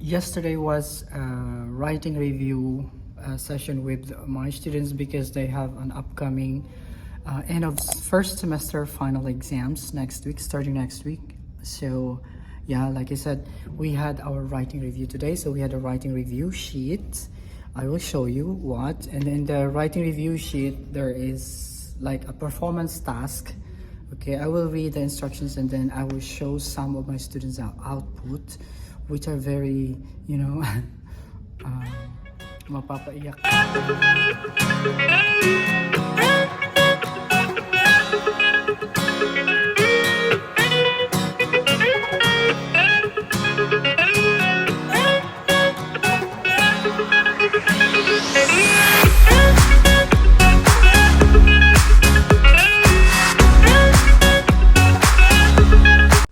Yesterday was a writing review session with my students because they have an upcoming end of first semester final exams next week, starting next week. So yeah, like I said, we had our writing review today. So we had a writing review sheet. I will show you what. And in the writing review sheet, there is like a performance task. Okay, I will read the instructions and then I will show some of my students' output, which are very, uh, mapapaiyak.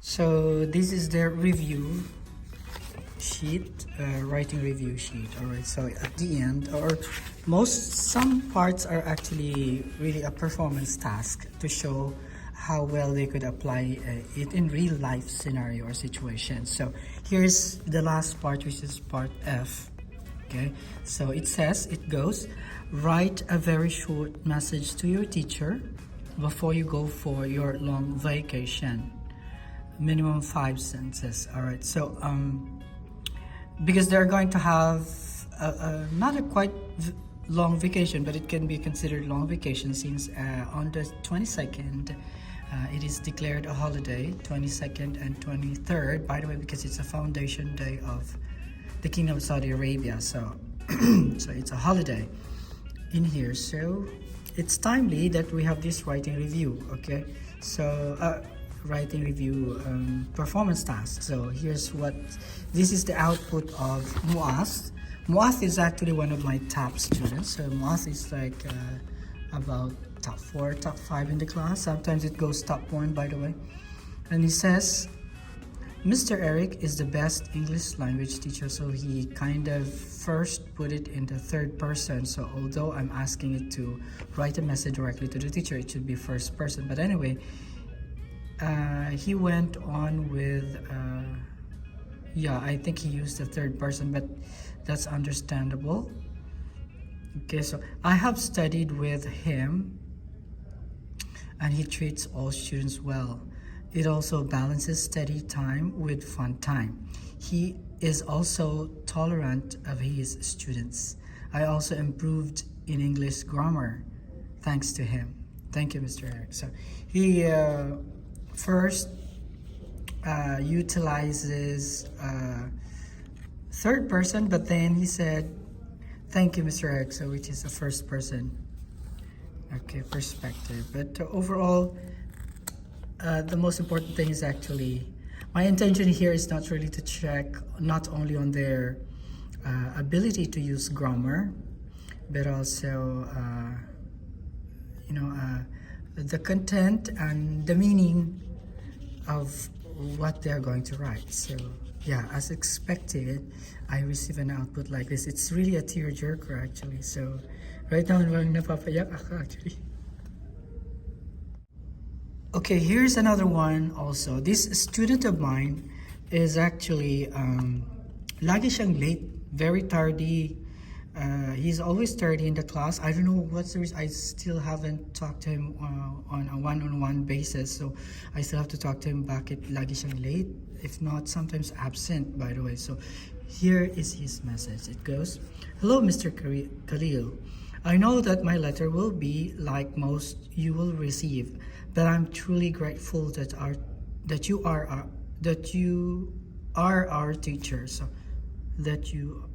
So this is the review sheet, writing review sheet. All right, so at the end, or some parts are actually really a performance task to show how well they could apply it in real life scenario or situation. So here's the last part, which is part F. Okay, so it goes, write a very short message to your teacher before you go for your long vacation. Minimum 5 sentences. All right, so because they're going to have not a quite long vacation, but it can be considered long vacation since on the 22nd it is declared a holiday, 22nd and 23rd, by the way, because it's a foundation day of the Kingdom of Saudi Arabia. So so it's a holiday in here, so it's timely that we have this writing review. Okay, so writing review performance task. So this is the output of Muaz. Muaz is actually one of my top students. So Muaz is like about top 4, top 5 in the class. Sometimes it goes top 1, by the way. And he says, Mr. Eric is the best English language teacher. So he kind of first put it in the third person. So although I'm asking it to write a message directly to the teacher, it should be first person. But anyway, he went on with I think he used the third person, but that's understandable. Okay, so I have studied with him and he treats all students well. It also balances study time with fun time. He is also tolerant of his students. I also improved in English grammar thanks to him. Thank you, Mr. Eric. So he first utilizes third person, but then he said, thank you, Mr. Eric, so which is a first person, okay, perspective. But overall, the most important thing is actually, my intention here is not really to check not only on their ability to use grammar, but also the content and the meaning of what they're going to write. So yeah, as expected, I receive an output like this. It's really a tearjerker actually. So right now, I'm napapayak ako actually. Okay, here's another one also. This student of mine is actually lagi siyang late, very tardy. He's always tardy in the class. I don't know what's the reason. I still haven't talked to him on a one-on-one basis, so I still have to talk to him. Bakit lagi siyang late? If not, sometimes absent, by the way. So here is his message. It goes, hello, Mr. Khalil. I know that my letter will be like most you will receive, but I'm truly grateful that you are our teacher. So that you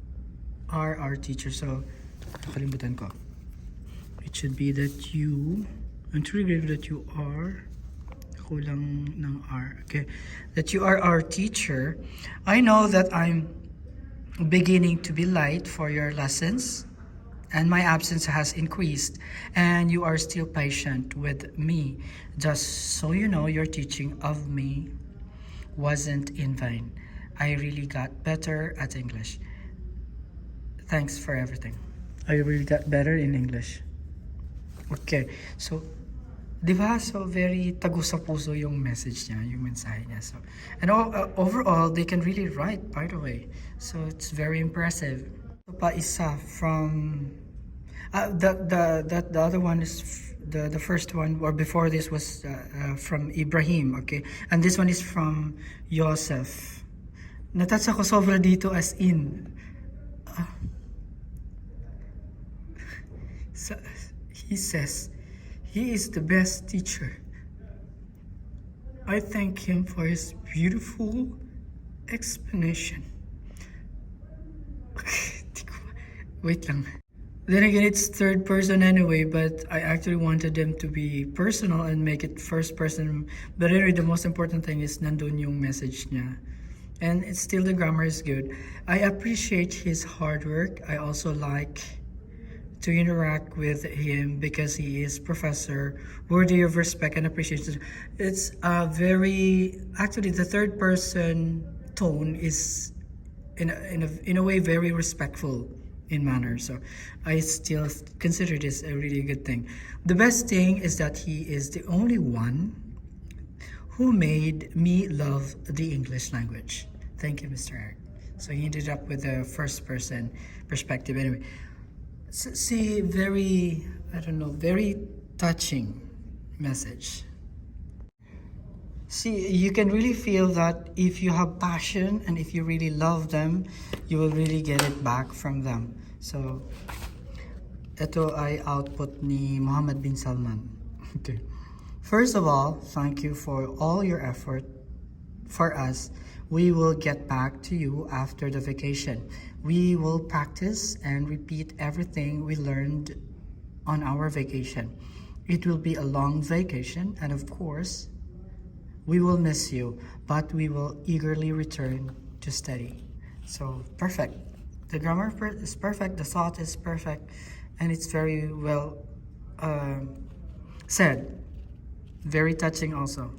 are our teacher. So nakalimutan ko. It should be that I'm truly grateful that you are kulang ng R. Okay, that you are our teacher. I know that I'm beginning to be late for your lessons and my absence has increased, and you are still patient with me. Just so you know, your teaching of me wasn't in vain. I really got better at English. Thanks for everything. I really got better in English. Okay, so Di ba? So, very tago sa puso yung message niya, yung mensahe niya. So, and overall, they can really write, by the way. So, it's very impressive. Ito pa isa from... the other one is the first one, or before this was from Ibrahim, okay? And this one is from Yosef. Natouch ako sobra dito as in. So, he says, he is the best teacher. I thank him for his beautiful explanation. Wait lang. Then again, it's third person anyway, but I actually wanted them to be personal and make it first person. But anyway, the most important thing is nandun yung message niya. And it's still the grammar is good. I appreciate his hard work. I also like to interact with him because he is professor, worthy of respect and appreciation. It's a very, actually the third person tone is in a way very respectful in manner. So I still consider this a really good thing. The best thing is that he is the only one who made me love the English language. Thank you, Mr. Eric. So he ended up with a first person perspective. Anyway, see, very, I don't know, very touching message. See, you can really feel that if you have passion and if you really love them, you will really get it back from them. So, ito ay output ni Mohammed bin Salman. Okay. First of all, thank you for all your effort for us. We will get back to you after the vacation. We will practice and repeat everything we learned on our vacation. It will be a long vacation, and of course, we will miss you, but we will eagerly return to study. So, perfect. The grammar is perfect, the thought is perfect, and it's very well said. Very touching also.